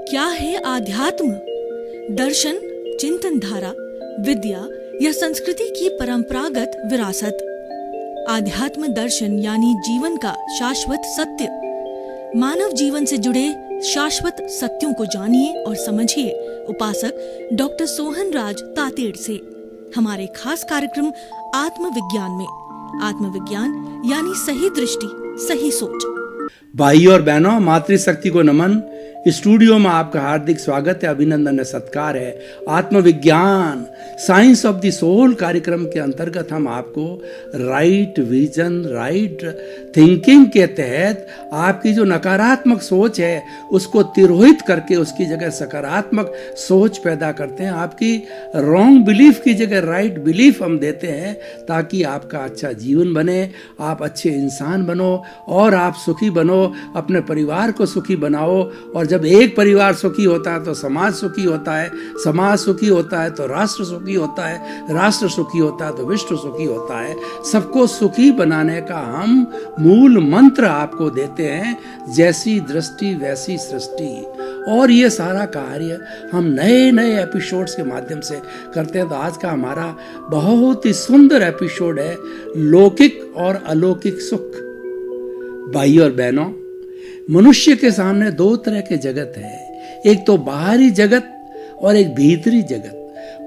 क्या है आध्यात्म? दर्शन, चिंतन धारा, विद्या या संस्कृति की परंपरागत विरासत। आध्यात्म दर्शन यानी जीवन का शाश्वत सत्य। मानव जीवन से जुड़े शाश्वत सत्यों को जानिए और समझिए उपासक डॉक्टर सोहन राज तातेड़ से हमारे खास कार्यक्रम आत्मविज्ञान में। आत्मविज्ञान यानी सही दृष्टि, सही सोच। भाई और बहनों, मातृशक्ति को नमन। स्टूडियो में आपका हार्दिक स्वागत है, अभिनंदन है, सत्कार है। आत्मविज्ञान, साइंस ऑफ द सोल कार्यक्रम के अंतर्गत हम आपको राइट विजन, राइट थिंकिंग के तहत आपकी जो नकारात्मक सोच है उसको तिरोहित करके उसकी जगह सकारात्मक सोच पैदा करते हैं। आपकी रॉन्ग बिलीफ की जगह राइट बिलीफ हम देते हैं ताकि आपका अच्छा जीवन बने, आप अच्छे इंसान बनो और आप सुखी बनो, अपने परिवार को सुखी बनाओ। और जब एक परिवार सुखी होता है तो समाज सुखी होता है, समाज सुखी होता है तो राष्ट्र सुखी होता है, राष्ट्र सुखी होता है तो विश्व सुखी होता है। सबको सुखी बनाने का हम मूल मंत्र आपको देते हैं, जैसी दृष्टि वैसी सृष्टि। और ये सारा कार्य हम नए नए एपिसोड्स के माध्यम से करते हैं। तो आज का हमारा बहुत ही सुंदर एपिसोड है लौकिक और अलौकिक सुख। भाई और बहनों, मनुष्य के सामने दो तरह के जगत है, एक तो बाहरी जगत और एक भीतरी जगत।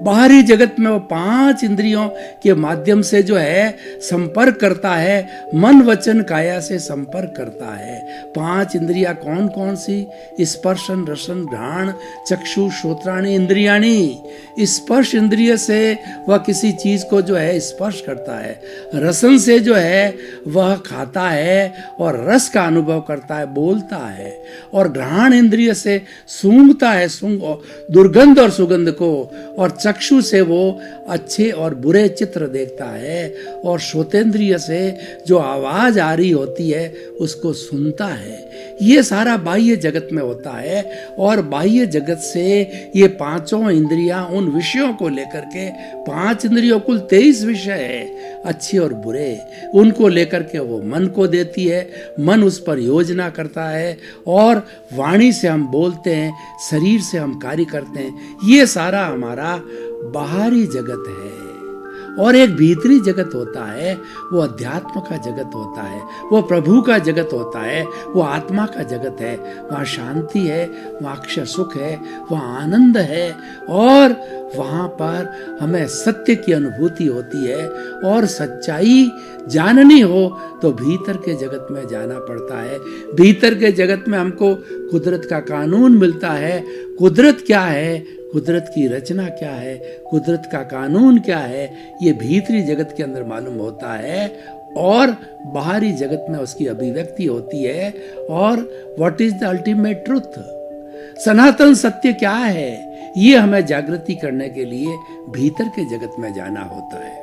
बाहरी जगत में वो 5 इंद्रियों के माध्यम से जो है संपर्क करता है, मन वचन काया से संपर्क करता है। 5 इंद्रियां कौन कौन सी? स्पर्शन, रसन, घ्राण, चक्षु, श्रोत्राणि इंद्रियाणि। स्पर्श इंद्रिय से वह किसी चीज को जो है स्पर्श करता है, रसन से जो है वह खाता है और रस का अनुभव करता है, बोलता है। और घ्राण इंद्रिय से सूंघता है, दुर्गंध और सुगंध को। और चक्षु से वो अच्छे और बुरे चित्र देखता है। और श्रोतेंद्रिय से जो आवाज आ रही होती है उसको सुनता है। ये सारा बाह्य जगत में होता है। और बाह्य जगत से ये 5 इंद्रियां उन विषयों को लेकर के, 5 इंद्रियों कुल 23 विषय है, अच्छे और बुरे, उनको लेकर के वो मन को देती है। मन उस पर योजना करता है और वाणी से हम बोलते हैं, शरीर से हम कार्य करते हैं। ये सारा हमारा बाहरी जगत है। और एक भीतरी जगत होता है, वो अध्यात्म का जगत होता है, वो प्रभु का जगत होता है, वो आत्मा का जगत है। वहाँ शांति है, वहाँ अक्षय सुख है, वहाँ आनंद है। और वहाँ पर हमें सत्य की अनुभूति होती है। और सच्चाई जाननी हो तो भीतर के जगत में जाना पड़ता है। भीतर के जगत में हमको कुदरत का कानून मिलता है। कुदरत क्या है, कुदरत की रचना क्या है, कुदरत का कानून क्या है, ये भीतरी जगत के अंदर मालूम होता है। और बाहरी जगत में उसकी अभिव्यक्ति होती है। और what is the ultimate truth, सनातन सत्य क्या है, ये हमें जागृति करने के लिए भीतर के जगत में जाना होता है।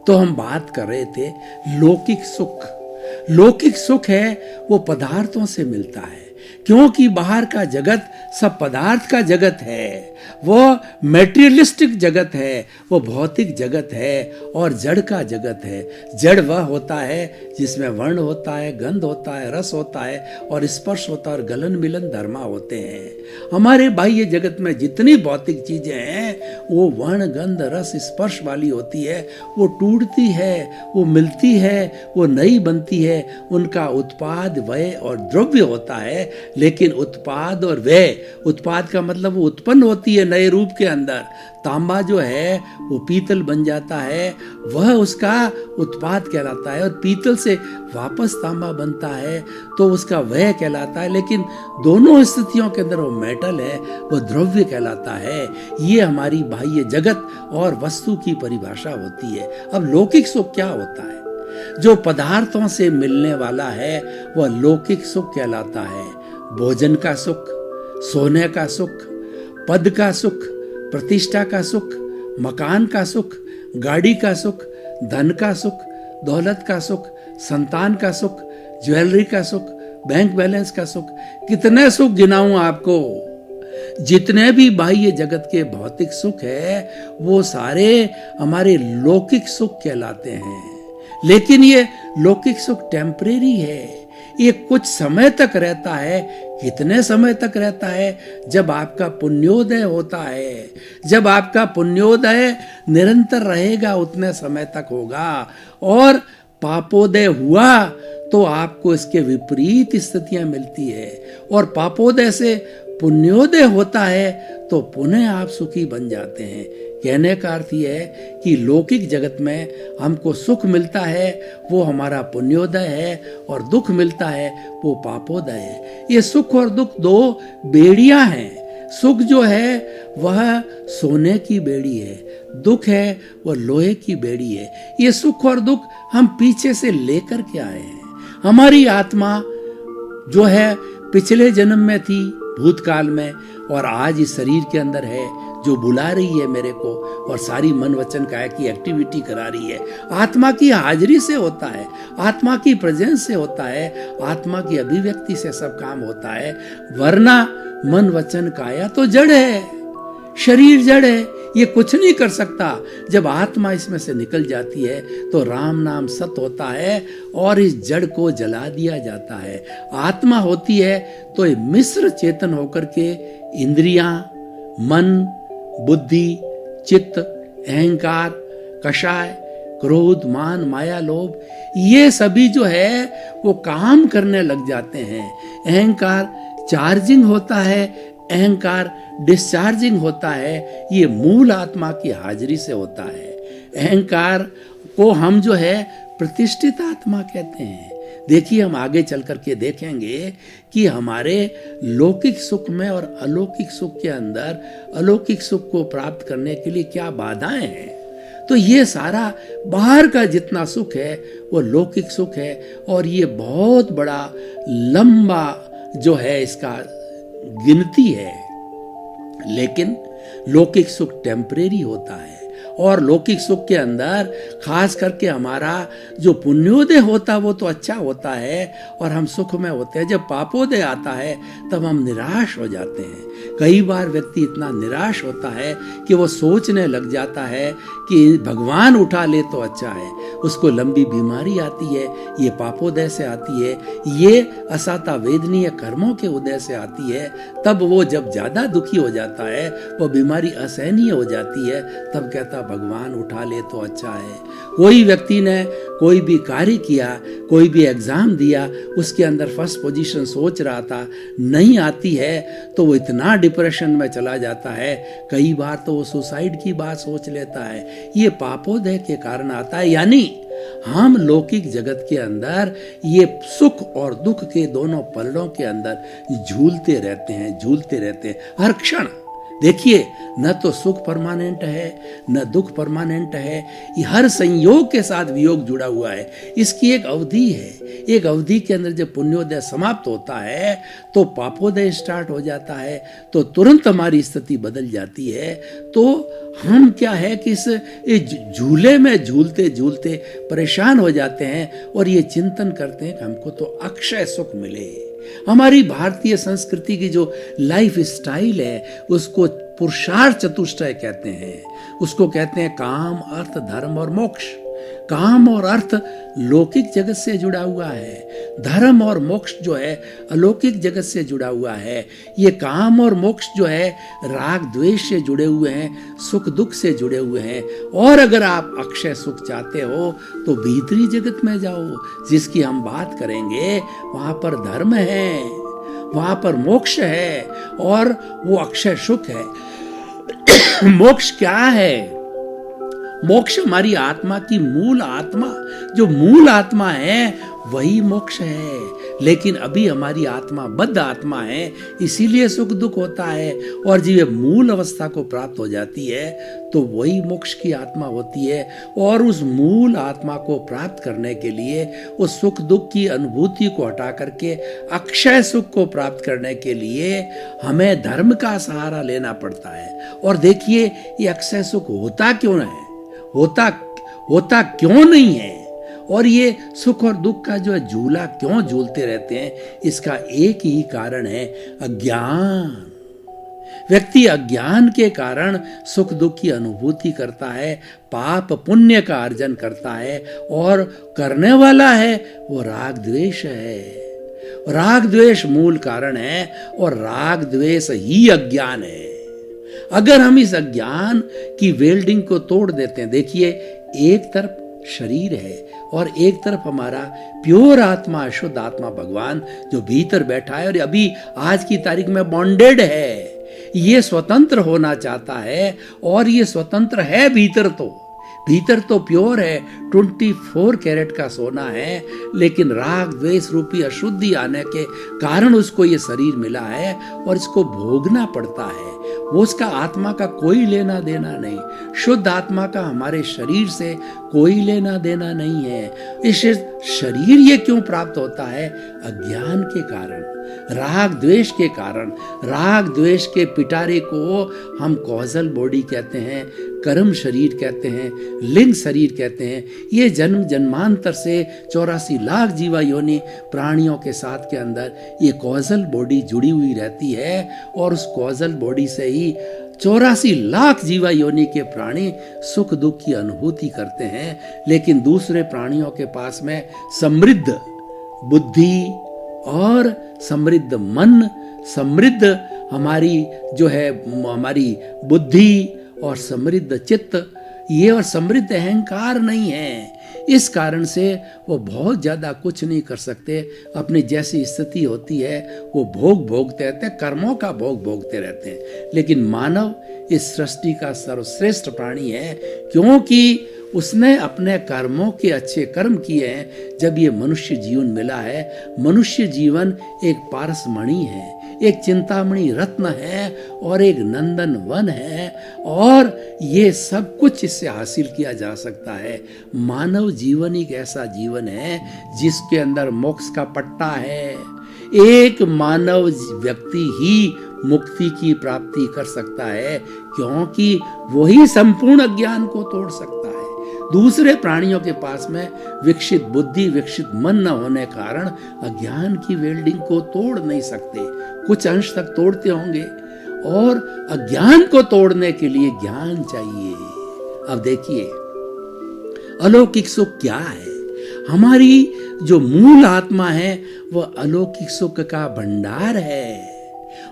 तो हम बात कर रहे थे लौकिक सुख। लौकिक सुख है वो पदार्थों से मिलता है, क्योंकि बाहर का जगत सब पदार्थ का जगत है, वो मेटेरियलिस्टिक जगत है, वो भौतिक जगत है और जड़ का जगत है। जड़ वह होता है जिसमें वर्ण होता है, गंध होता है, रस होता है और स्पर्श होता है और गलन मिलन धर्मा होते हैं। हमारे बाह्य जगत में जितनी भौतिक चीजें हैं वो वर्ण, गंध, रस, स्पर्श वाली होती है। वो टूटती है, वो मिलती है, वो नई बनती है। उनका उत्पाद, व्यय और द्रव्य होता है। लेकिन उत्पाद और व्यय, उत्पाद का मतलब वो उत्पन्न होती है नए रूप के अंदर। तांबा जो है वो पीतल बन जाता है, वह उसका उत्पाद कहलाता है। और पीतल से वापस तांबा बनता है तो उसका व्यय कहलाता है। लेकिन दोनों स्थितियों के अंदर वो मेटल है, वो द्रव्य कहलाता है। ये हमारी बाह्य जगत और वस्तु की परिभाषा होती है। अब लौकिक सुख क्या होता है? जो पदार्थों से मिलने वाला है वह लौकिक सुख कहलाता है। भोजन का सुख, सोने का सुख, पद का सुख, प्रतिष्ठा का सुख, मकान का सुख, गाड़ी का सुख, धन का सुख, दौलत का सुख, संतान का सुख, ज्वेलरी का सुख, बैंक बैलेंस का सुख। कितने सुख गिनाऊं आपको? जितने भी बाह्य जगत के भौतिक सुख है वो सारे हमारे लौकिक सुख कहलाते हैं। लेकिन ये लौकिक सुख टेम्परेरी है, ये कुछ समय तक रहता है। कितने समय तक रहता है? जब आपका पुण्योदय होता है। जब आपका पुण्योदय निरंतर रहेगा उतने समय तक होगा, और पापोदय हुआ तो आपको इसके विपरीत स्थितियां मिलती है, और पापोदय से पुण्योदय होता है तो पुनः आप सुखी बन जाते हैं। कहने का अर्थ यह है कि लौकिक जगत में हमको सुख मिलता है वो हमारा पुण्योदय है, और दुख मिलता है वो पापोदय है। ये सुख और दुख दो बेड़ियां हैं। सुख जो है वह सोने की बेड़ी है, दुख है वह लोहे की बेड़ी है। ये सुख और दुख हम पीछे से लेकर के आए हैं। हमारी आत्मा जो है पिछले जन्म में थी, भूतकाल में, और आज इस शरीर के अंदर है, जो बुला रही है मेरे को और सारी मन वचन काया की एक्टिविटी करा रही है। आत्मा की हाजिरी से होता है, आत्मा की प्रेजेंस से होता है, आत्मा की अभिव्यक्ति से सब काम होता है। वरना मन वचन काया तो जड़ है, शरीर जड़ है, ये कुछ नहीं कर सकता। जब आत्मा इसमें से निकल जाती है तो राम नाम सत होता है और इस जड़ को जला दिया जाता है। आत्मा होती है तो ये मिश्र चेतन होकर के इंद्रियां, मन, बुद्धि, चित्त, अहंकार, कषाय, क्रोध, मान, माया, लोभ, ये सभी जो है वो काम करने लग जाते हैं। अहंकार चार्जिंग होता है, अहंकार डिस्चार्जिंग होता है। ये मूल आत्मा की हाजिरी से होता है। अहंकार को हम जो है प्रतिष्ठित आत्मा कहते हैं। देखिए, हम आगे चल करके देखेंगे कि हमारे लौकिक सुख में और अलौकिक सुख के अंदर अलौकिक सुख को प्राप्त करने के लिए क्या बाधाएं हैं। तो ये सारा बाहर का जितना सुख है वो लौकिक सुख है, और ये बहुत बड़ा लंबा जो है इसका गिनती है। लेकिन लौकिक सुख टेम्परेरी होता है, और लौकिक सुख के अंदर खास करके हमारा जो पुण्योदय होता है वो तो अच्छा होता है और हम सुख में होते हैं। जब पापोदय आता है तब हम निराश हो जाते हैं। कई बार व्यक्ति इतना निराश होता है कि वो सोचने लग जाता है कि भगवान उठा ले तो अच्छा है। उसको लंबी बीमारी आती है, ये पापोदय से आती है, ये असाता वेदनीय कर्मों के उदय से आती है। तब वो जब ज्यादा दुखी हो जाता है, वो बीमारी असहनीय हो जाती है, तब कहता भगवान उठा ले तो अच्छा है। कोई व्यक्ति ने कोई भी कार्य किया, कोई भी एग्जाम दिया, उसके अंदर फर्स्ट पोजीशन सोच रहा था, नहीं आती है तो वो इतना डिप्रेशन में चला जाता है। कई बार तो वो सुसाइड की बात सोच लेता है। ये पापोदय के कारण आता है। यानी हम लौकिक जगत के अंदर ये सुख और दुख के दोनों पलड़ों के अंदर झूलते रहते हैं हर क्षण। देखिए, न तो सुख परमानेंट है न दुख परमानेंट है, ये हर संयोग के साथ वियोग जुड़ा हुआ है। इसकी एक अवधि है, एक अवधि के अंदर जब पुण्योदय समाप्त होता है तो पापोदय स्टार्ट हो जाता है, तो तुरंत हमारी स्थिति बदल जाती है। तो हम क्या है कि इस झूले में झूलते झूलते परेशान हो जाते हैं और ये चिंतन करते हैं कि हमको तो अक्षय सुख मिले। हमारी भारतीय संस्कृति की जो लाइफ स्टाइल है उसको पुरुषार्थ चतुष्टय कहते हैं। उसको कहते हैं काम, अर्थ, धर्म और मोक्ष। काम और अर्थ लौकिक जगत से जुड़ा हुआ है, धर्म और मोक्ष जो है अलौकिक जगत से जुड़ा हुआ है। ये काम और मोक्ष जो है राग द्वेष से जुड़े हुए हैं, सुख दुख से जुड़े हुए हैं। और अगर आप अक्षय सुख चाहते हो तो भीतरी जगत में जाओ, जिसकी हम बात करेंगे। वहां पर धर्म है, वहां पर मोक्ष है और वो अक्षय सुख है। मोक्ष क्या है? मोक्ष हमारी आत्मा की मूल आत्मा, जो मूल आत्मा है वही मोक्ष है। लेकिन अभी हमारी आत्मा बद्ध आत्मा है, इसीलिए सुख दुख होता है। और जब ये मूल अवस्था को प्राप्त हो जाती है तो वही मोक्ष की आत्मा होती है। और उस मूल आत्मा को प्राप्त करने के लिए उस सुख दुख की अनुभूति को हटा करके अक्षय सुख को प्राप्त करने के लिए हमें धर्म का सहारा लेना पड़ता है। और देखिए, ये अक्षय सुख होता क्यों है, होता क्यों नहीं है, और ये सुख और दुख का जो है झूला क्यों झूलते रहते हैं, इसका एक ही कारण है, अज्ञान। व्यक्ति अज्ञान के कारण सुख दुख की अनुभूति करता है, पाप पुण्य का अर्जन करता है, और करने वाला है वो राग द्वेष है। राग द्वेष मूल कारण है और राग द्वेष ही अज्ञान है। अगर हम इस अज्ञान की वेल्डिंग को तोड़ देते हैं, देखिए एक तरफ शरीर है और एक तरफ हमारा प्योर आत्मा, शुद्ध आत्मा भगवान जो भीतर बैठा है और अभी आज की तारीख में बॉन्डेड है। ये स्वतंत्र होना चाहता है और ये स्वतंत्र है भीतर तो प्योर है, 24 कैरेट का सोना है, लेकिन राग द्वेष रूपी अशुद्धि आने के कारण उसको ये शरीर मिला है और इसको भोगना पड़ता है। वो उसका आत्मा का कोई लेना देना नहीं, शुद्ध आत्मा का हमारे शरीर से कोई लेना देना नहीं है। इस शरीर ये क्यों प्राप्त होता है? अज्ञान के कारण, राग द्वेष के कारण। राग द्वेष के पिटारे को हम कॉजल बॉडी कहते हैं, कर्म शरीर कहते हैं, लिंग शरीर कहते हैं। ये जन्म जन्मांतर से 84 लाख जीवा योनि प्राणियों के साथ के अंदर ये कॉजल बॉडी जुड़ी हुई रहती है और उस कॉजल बॉडी से ही 84 लाख जीवा योनि के प्राणी सुख दुख की अनुभूति करते हैं। लेकिन दूसरे प्राणियों के पास में समृद्ध बुद्धि और समृद्ध मन, समृद्ध हमारी जो है हमारी बुद्धि और समृद्ध चित्त, ये और समृद्ध अहंकार नहीं है। इस कारण से वो बहुत ज़्यादा कुछ नहीं कर सकते। अपनी जैसी स्थिति होती है वो भोगते रहते हैं, कर्मों का भोगते रहते हैं। लेकिन मानव इस सृष्टि का सर्वश्रेष्ठ प्राणी है, क्योंकि उसने अपने कर्मों के अच्छे कर्म किए हैं। जब ये मनुष्य जीवन मिला है, मनुष्य जीवन एक पारसमणि है, एक चिंतामणि रत्न है और एक नंदन वन है और ये सब कुछ इससे हासिल किया जा सकता है। मानव जीवन एक ऐसा जीवन है जिसके अंदर मोक्ष का पट्टा है। एक मानव व्यक्ति ही मुक्ति की प्राप्ति कर सकता है, क्योंकि वही संपूर्ण अज्ञान को तोड़ सकता है। दूसरे प्राणियों के पास में विकसित बुद्धि, विकसित मन न होने कारण अज्ञान की वेल्डिंग को तोड़ नहीं सकते। कुछ अंश तक तोड़ते होंगे और अज्ञान को तोड़ने के लिए ज्ञान चाहिए। अब देखिए अलौकिक सुख क्या है। हमारी जो मूल आत्मा है वह अलौकिक सुख का भंडार है।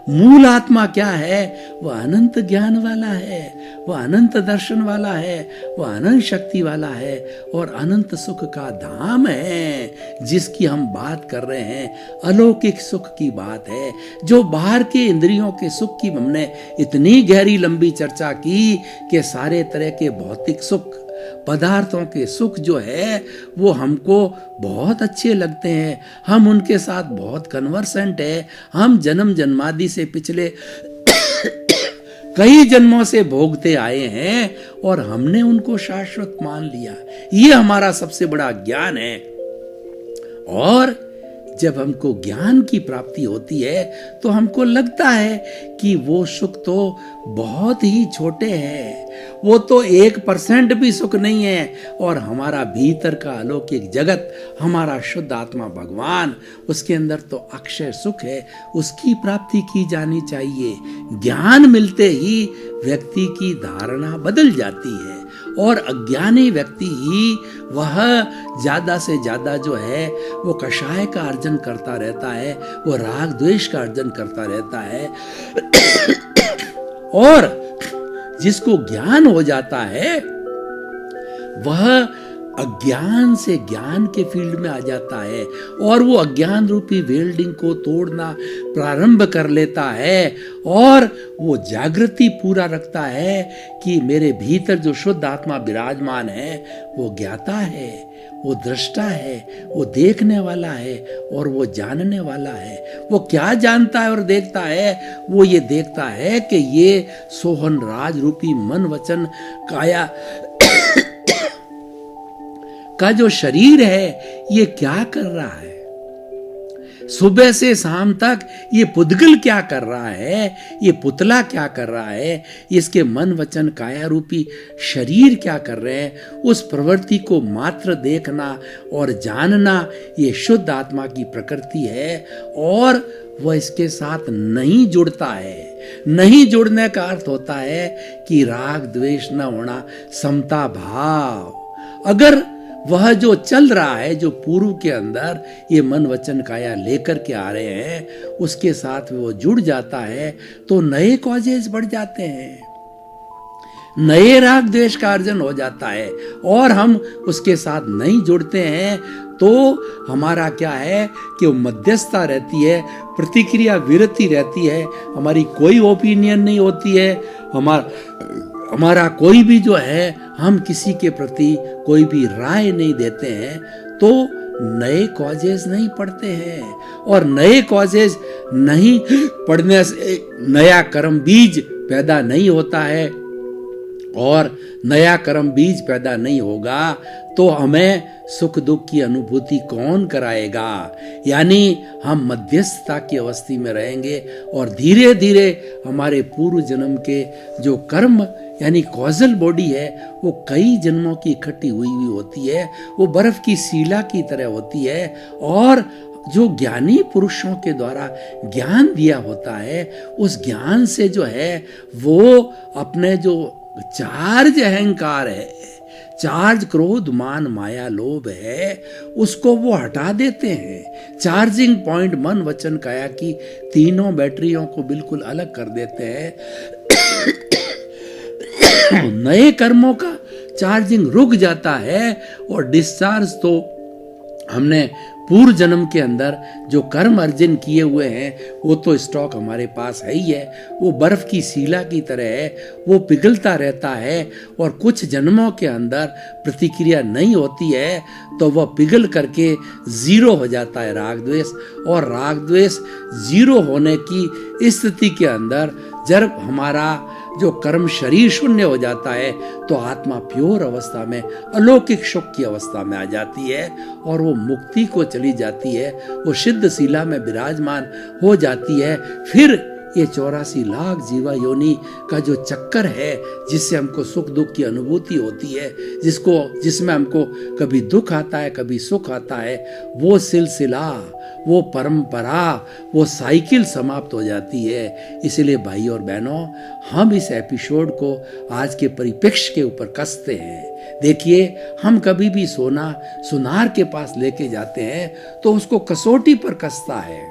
मूल आत्मा क्या है? वह अनंत ज्ञान वाला है, वह अनंत दर्शन वाला है, वह अनंत शक्ति वाला है और अनंत सुख का धाम है जिसकी हम बात कर रहे हैं। अलौकिक सुख की बात है। जो बाहर के इंद्रियों के सुख की हमने इतनी गहरी लंबी चर्चा की कि सारे तरह के भौतिक सुख, पदार्थों के सुख जो है वो हमको बहुत अच्छे लगते हैं, हम उनके साथ बहुत कन्वर्सेंट है। हम जन्म जन्मादि से पिछले कई जन्मों से भोगते आए हैं और हमने उनको शाश्वत मान लिया। ये हमारा सबसे बड़ा ज्ञान है। और जब हमको ज्ञान की प्राप्ति होती है तो हमको लगता है कि वो सुख तो बहुत ही छोटे हैं, वो तो 1% भी सुख नहीं है। और हमारा भीतर का अलौकिक जगत, हमारा शुद्ध आत्मा भगवान, उसके अंदर तो अक्षय सुख है, उसकी प्राप्ति की जानी चाहिए। ज्ञान मिलते ही व्यक्ति की धारणा बदल जाती है और अज्ञानी व्यक्ति ही वह ज्यादा से ज्यादा जो है वो कषाय का अर्जन करता रहता है, वो राग द्वेष का अर्जन करता रहता है। और जिसको ज्ञान हो जाता है वह अज्ञान से ज्ञान के फील्ड में आ जाता है और वो अज्ञान रूपी वेल्डिंग को तोड़ना प्रारंभ कर लेता है और वो जागृति पूरा रखता है कि मेरे भीतर जो शुद्ध आत्मा विराजमान है वो ज्ञाता है, वो दृष्टा है, वो देखने वाला है और वो जानने वाला है। वो क्या जानता है और देखता है? वो ये देखता है कि ये सोहन राज रूपी मन वचन काया का जो शरीर है ये क्या कर रहा है, सुबह से शाम तक ये पुद्गल क्या कर रहा है, ये पुतला क्या कर रहा है, इसके मन वचन काया रूपी शरीर क्या कर रहे हैं। उस प्रवृत्ति को मात्र देखना और जानना ये शुद्ध आत्मा की प्रकृति है और वह इसके साथ नहीं जुड़ता है। नहीं जुड़ने का अर्थ होता है कि राग द्वेष न होना, समता भाव। अगर वह जो चल रहा है, जो पूर्व के अंदर ये मन वचन काया लेकर के आ रहे हैं, उसके साथ वो जुड़ जाता है तो नए कॉजेज बढ़ जाते हैं, नए राग द्वेष का अर्जन हो जाता है। और हम उसके साथ नहीं जुड़ते हैं तो हमारा क्या है कि वो मध्यस्थता रहती है, प्रतिक्रिया विरति रहती है, हमारी कोई ओपिनियन नहीं होती है, हमारा कोई भी जो है, हम किसी के प्रति कोई भी राय नहीं देते हैं, तो नए कॉजेज नहीं पढ़ते हैं। और नए कॉजेज नहीं पढ़ने से नया कर्म बीज पैदा नहीं होता है, और नया कर्म बीज पैदा नहीं होगा तो हमें सुख दुख की अनुभूति कौन कराएगा। यानी हम मध्यस्थता की अवस्था में रहेंगे और धीरे धीरे हमारे पूर्व जन्म के जो कर्म यानी कॉजल बॉडी है वो कई जन्मों की इकट्ठी हुई होती है, वो बर्फ की सीला की तरह होती है। और जो ज्ञानी पुरुषों के द्वारा ज्ञान दिया होता है, उस ज्ञान से जो है वो अपने जो चार्ज अहंकार है, चार्ज क्रोध मान माया लोभ है, उसको वो हटा देते हैं। चार्जिंग पॉइंट मन वचन काया की तीनों बैटरियों को बिल्कुल अलग कर देते हैं। नए कर्मों का चार्जिंग रुक जाता है और डिस्चार्ज तो हमने पूर्व जन्म के अंदर जो कर्म अर्जन किए हुए हैं वो तो स्टॉक हमारे पास है ही है, वो बर्फ की सीला की तरह है, वो पिघलता रहता है। और कुछ जन्मों के अंदर प्रतिक्रिया नहीं होती है तो वह पिघल करके जीरो हो जाता है राग द्वेष। और राग द्वेष जीरो होने की स्थिति के अंदर जब हमारा जो कर्म शरीर शून्य हो जाता है तो आत्मा प्योर अवस्था में अलौकिक सुख की अवस्था में आ जाती है और वो मुक्ति को चली जाती है, वो सिद्ध शिला में विराजमान हो जाती है। फिर ये 84 लाख जीवा योनि का जो चक्कर है जिससे हमको सुख दुख की अनुभूति होती है, जिसमें हमको कभी दुख आता है कभी सुख आता है, वो सिलसिला, वो परंपरा, वो साइकिल समाप्त हो जाती है। इसलिए भाई और बहनों, हम इस एपिसोड को आज के परिप्रेक्ष्य के ऊपर कसते हैं। देखिए, हम कभी भी सोना सुनार के पास लेके जाते हैं तो उसको कसौटी पर कसता है,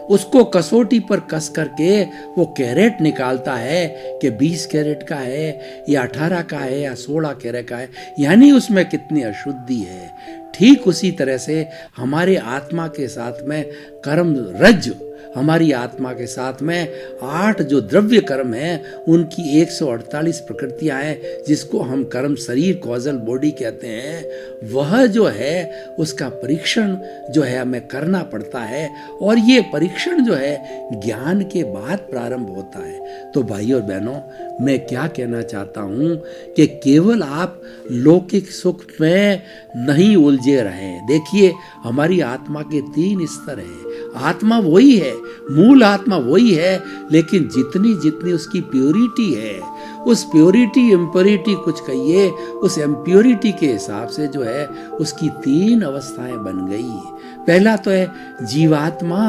उसको कसौटी पर कस करके वो कैरेट निकालता है कि 20 कैरेट का है या 18 का है या 16 कैरेट का है, यानी उसमें कितनी अशुद्धि है। ठीक उसी तरह से हमारे आत्मा के साथ में कर्म रज, हमारी आत्मा के साथ में 8 जो द्रव्य कर्म हैं उनकी 148 प्रकृतियां हैं जिसको हम कर्म शरीर कॉजल बॉडी कहते हैं। वह जो है उसका परीक्षण जो है हमें करना पड़ता है और ये परीक्षण जो है ज्ञान के बाद प्रारंभ होता है। तो भाई और बहनों, मैं क्या कहना चाहता हूँ कि केवल आप लौकिक सुख में नहीं उलझे रहें। देखिए, हमारी आत्मा के 3 स्तर हैं। आत्मा वही है, मूल आत्मा वही है, लेकिन जितनी जितनी उसकी प्योरिटी है, उस प्योरिटी इम्प्योरिटी कुछ कहिए, उस इम्प्योरिटी के हिसाब से जो है उसकी 3 अवस्थाएं बन गई। पहला तो है जीवात्मा।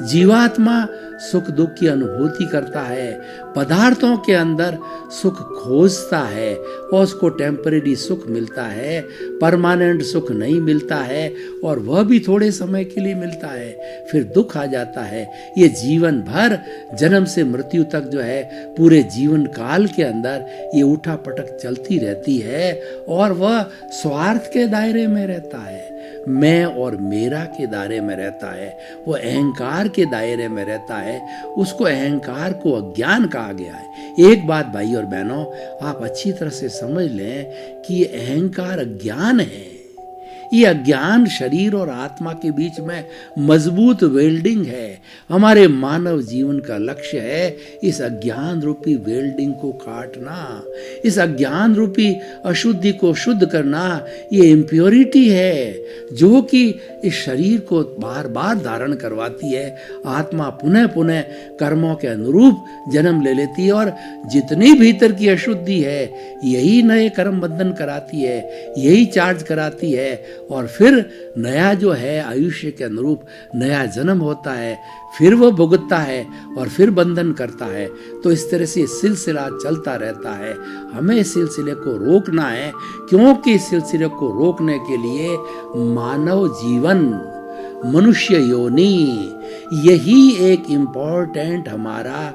जीवात्मा सुख दुख की अनुभूति करता है, पदार्थों के अंदर सुख खोजता है और उसको टेम्परेरी सुख मिलता है, परमानेंट सुख नहीं मिलता है और वह भी थोड़े समय के लिए मिलता है, फिर दुख आ जाता है। ये जीवन भर जन्म से मृत्यु तक जो है पूरे जीवन काल के अंदर ये उठा पटक चलती रहती है और वह स्वार्थ के दायरे में रहता है, मैं और मेरा के दायरे में रहता है, वो अहंकार के दायरे में रहता है। उसको अहंकार को अज्ञान कहा गया है। एक बात भाई और बहनों, आप अच्छी तरह से समझ लें कि ये अहंकार अज्ञान है। ये अज्ञान शरीर और आत्मा के बीच में मजबूत वेल्डिंग है। हमारे मानव जीवन का लक्ष्य है इस अज्ञान रूपी वेल्डिंग को काटना, इस अज्ञान रूपी अशुद्धि को शुद्ध करना। ये इम्प्योरिटी है जो कि इस शरीर को बार बार धारण करवाती है। आत्मा पुनः पुनः कर्मों के अनुरूप जन्म ले लेती है और जितनी भीतर की अशुद्धि है यही नए कर्म बंधन कराती है, यही चार्ज कराती है और फिर नया जो है आयुष्य के अनुरूप नया जन्म होता है, फिर वो भुगतता है और फिर बंधन करता है। तो इस तरह से सिलसिला चलता रहता है। हमें इस सिलसिले को रोकना है, क्योंकि इस सिलसिले को रोकने के लिए मानव जीवन, मनुष्य योनि, यही एक इम्पोर्टेंट हमारा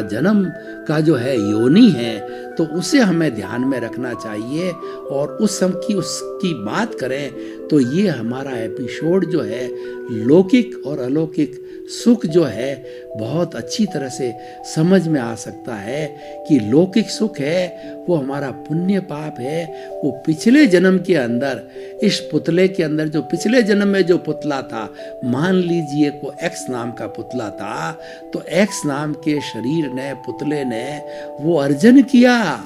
जन्म का जो है योनि है, तो उसे हमें ध्यान में रखना चाहिए। और उसकी बात करें तो ये हमारा एपिसोड जो है लौकिक और अलौकिक सुख जो है बहुत अच्छी तरह से समझ में आ सकता है कि लौकिक सुख है वो हमारा पुण्य पाप है। वो पिछले जन्म के अंदर, इस पुतले के अंदर, जो पिछले जन्म में जो पुतला था, मान लीजिए को एक्स नाम का पुतला था, तो एक्स नाम के शरीर ने, पुतले ने वो अर्जन किया,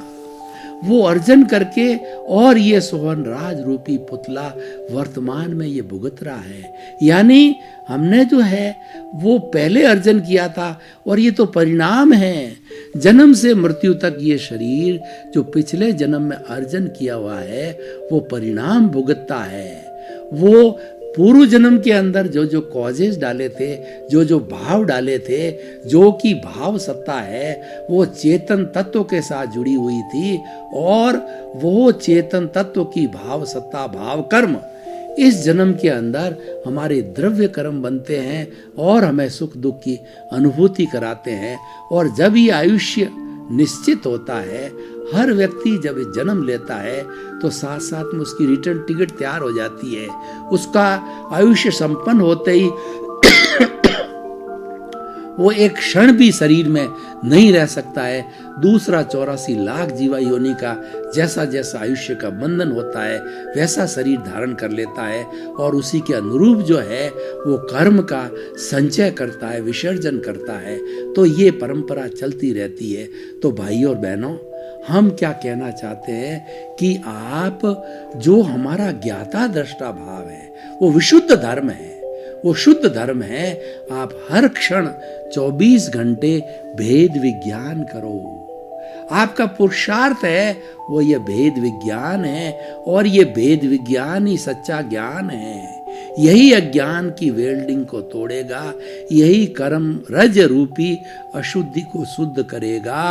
वो अर्जन करके, और ये सोहन राज रूपी पुतला वर्तमान में ये भुगत रहा है। यानी हमने जो है वो पहले अर्जन किया था, और ये तो परिणाम है। जन्म से मृत्यु तक ये शरीर जो पिछले जन्म में अर्जन किया हुआ है वो परिणाम भुगतता है। वो पूर्व जन्म के अंदर जो जो कॉजेज डाले थे, जो जो भाव डाले थे, जो कि भाव सत्ता है वो चेतन तत्व के साथ जुड़ी हुई थी, और वो चेतन तत्व की भाव सत्ता, भाव कर्म इस जन्म के अंदर हमारे द्रव्य कर्म बनते हैं और हमें सुख दुख की अनुभूति कराते हैं। और जब ये आयुष्य निश्चित होता है, हर व्यक्ति जब जन्म लेता है तो साथ साथ में उसकी रिटर्न टिकट तैयार हो जाती है। उसका आयुष्य संपन्न होते ही वो एक क्षण भी शरीर में नहीं रह सकता है। दूसरा 84 लाख जीवा योनि का जैसा जैसा आयुष्य का बंधन होता है वैसा शरीर धारण कर लेता है, और उसी के अनुरूप जो है वो कर्म का संचय करता है, विसर्जन करता है। तो ये परंपरा चलती रहती है। तो भाइयों और बहनों, हम क्या कहना चाहते हैं कि आप जो हमारा ज्ञाता दृष्टा भाव है वो विशुद्ध धर्म है, वो शुद्ध धर्म है। आप हर क्षण 24 घंटे भेद विज्ञान करो। आपका पुरुषार्थ है वो ये भेद विज्ञान है, और ये भेद विज्ञान ही सच्चा ज्ञान है। यही अज्ञान की वेल्डिंग को तोड़ेगा, यही कर्म रज रूपी अशुद्धि को शुद्ध करेगा,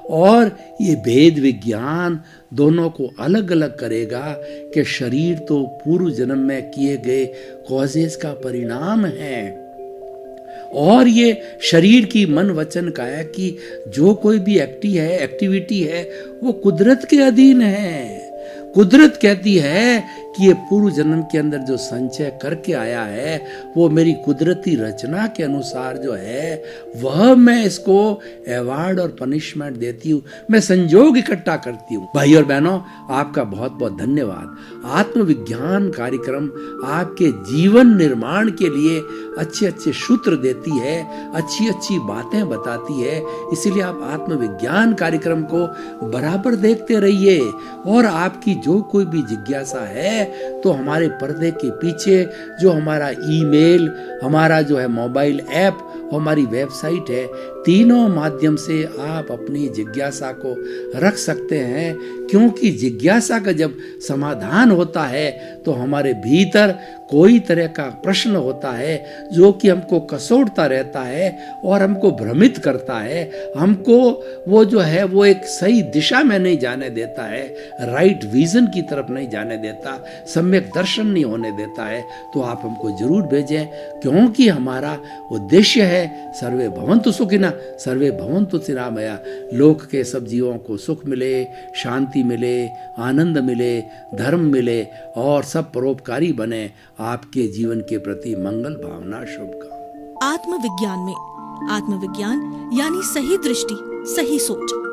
और ये भेद विज्ञान दोनों को अलग अलग करेगा कि शरीर तो पूर्व जन्म में किए गए कॉजेस का परिणाम है, और ये शरीर की मन वचन काया की जो कोई भी एक्टिविटी है वो कुदरत के अधीन है। कुदरत कहती है कि ये पूर्व जन्म के अंदर जो संचय करके आया है वो मेरी कुदरती रचना के अनुसार जो है वह मैं इसको अवार्ड और पनिशमेंट देती हूँ, मैं संजोग इकट्ठा करती हूँ। भाई और बहनों, आपका बहुत बहुत धन्यवाद। आत्मविज्ञान कार्यक्रम आपके जीवन निर्माण के लिए अच्छे अच्छे सूत्र देती है, अच्छी अच्छी बातें बताती है। इसीलिए आप आत्मविज्ञान कार्यक्रम को बराबर देखते रहिए, और आपकी जो कोई भी जिज्ञासा है तो हमारे पर्दे के पीछे जो हमारा ईमेल, हमारा जो है मोबाइल ऐप, हमारी वेबसाइट है, तीनों माध्यम से आप अपनी जिज्ञासा को रख सकते हैं। क्योंकि जिज्ञासा का जब समाधान होता है तो हमारे भीतर कोई तरह का प्रश्न होता है जो कि हमको कसोटता रहता है और हमको भ्रमित करता है, हमको वो जो है वो एक सही दिशा में नहीं जाने देता है, राइट विजन की तरफ नहीं जाने देता, सम्यक दर्शन नहीं होने देता है। तो आप हमको जरूर भेजें, क्योंकि हमारा उद्देश्य है सर्वे भवन्तु सुखिनः सर्वे भवन्तु निरामया। लोक के सब जीवों को सुख मिले, शांति मिले, आनंद मिले, धर्म मिले और सब परोपकारी बने। आपके जीवन के प्रति मंगल भावना शुभकामना। आत्मविज्ञान में आत्मविज्ञान यानी सही दृष्टि, सही सोच।